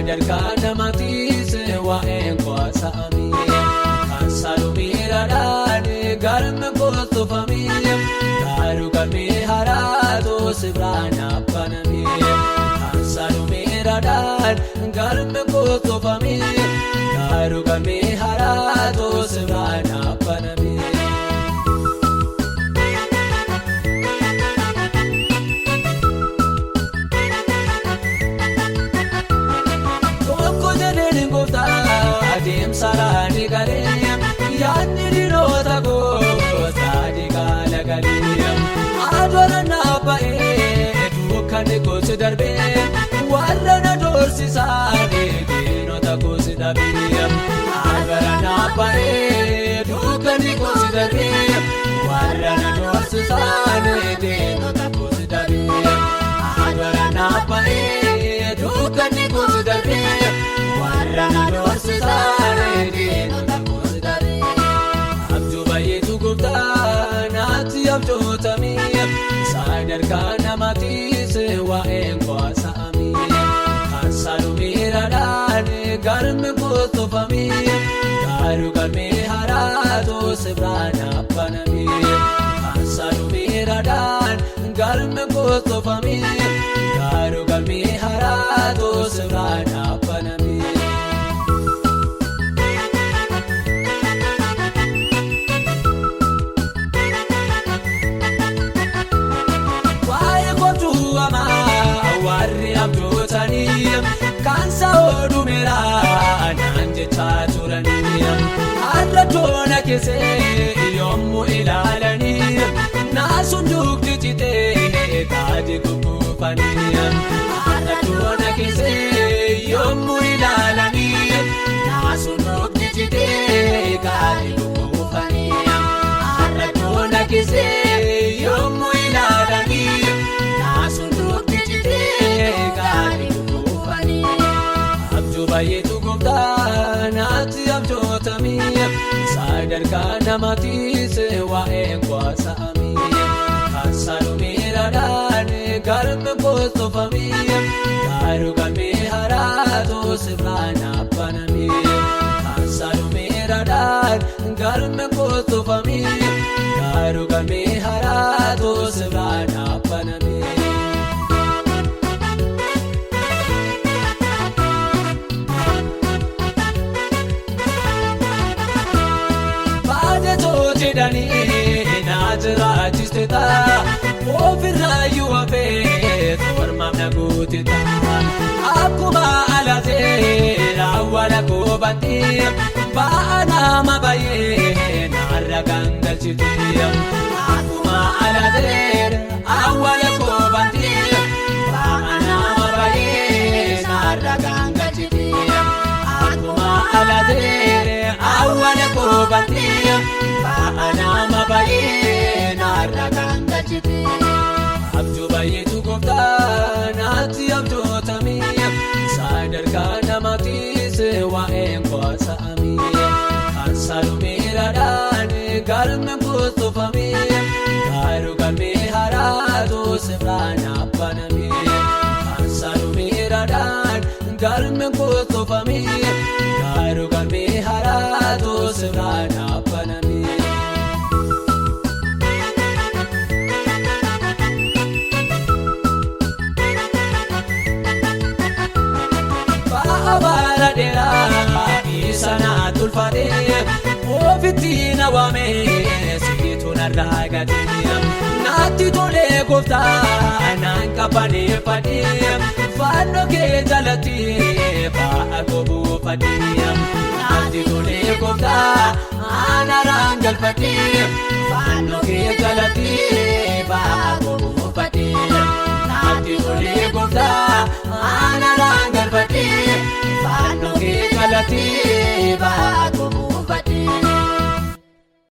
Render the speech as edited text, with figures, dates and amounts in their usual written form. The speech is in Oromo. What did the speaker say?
sadarkaa namaatiis waa'een kwaasa'ame kan saalumiidhaan galma kootofame garuu galmee haraatu sirraan abbaname kan saalumiidhaan galma kootofame garuu galmee haraatu sirraan abbaname. Sarani galee yaadni dhiirota gootaadhi gaala galee adoora naafa'ee dukkanni gosi darbee warra na doorsisaanii diinota gosi dhabee adoora naafa'ee dukkanni gosi darbee warra na doorsisaanii diinota gosi dhabee adoora naafa'ee dukkanni gosi darbee warra na doorsisaanii. Sadarkaa namaatiis waa'een kwaasa'ame kan saalumiidhaan galma kootofame garuu galmee haraatu sirraan abbaname kan saalumiidhaan galma kootofame garuu galmee haraatu sirraan abbaname. Kan saawwadhu meeraan anjechaa turanii har'a toona keessee yommuu ilaalanii naasuun dugdi citee taati gugguufanii har'a toona keessee yommuu ilaalanii naasuun dugdi citee taati gugguufanii har'a toona keessee yommuu ilaalanii naasuun dugdi citee taati. Baay'eetu gooftaa naatti abjootame sadarkaa namaatiis waa'een kwaasa'ame kan saalumiidhaan galma kootofame garuu galmee haraatu sirraan abbaname kan saalumiidhaan galma kootofame garuu galmee haraatu sirraan abbaname. Jedhanii naajiraachiste taa ofirraa yoo hafee tormaaf na goote taa akkuma alaatee raawwala goobatee ba'a nama baay'ee naarra gangalchite akkuma alaatee raawwala goobatee ba'a nama baay'ee naarra gangalchite akkuma alaatee raawwala goobatee. Anama baay'ee naarra gangalchite abjuu baay'eetu gooftaa naatti abjootame sadarkaa namaatiis waa'een kwaasa'ame kan saalumiidhaan galma kootofame garuu galmee haraatu sirraan abbaname kan saalumiidhaan galma kootofame garuu galmee haraatu sirraan abbaname. Baala dheeraa isana tulfaatee ofitti na waamee situ narraa gadee naatti tolee gooftaa naan qabbaneeffadhee fannoo kee jalatti ba'a gobuufadhee naatti tolee gooftaa aanaraan galfadhee fannoo kee jalatti ba'a gobuufadhee naatti tolee gooftaa aanaraan galfadhee. Fannoo kee jalatti ba'a.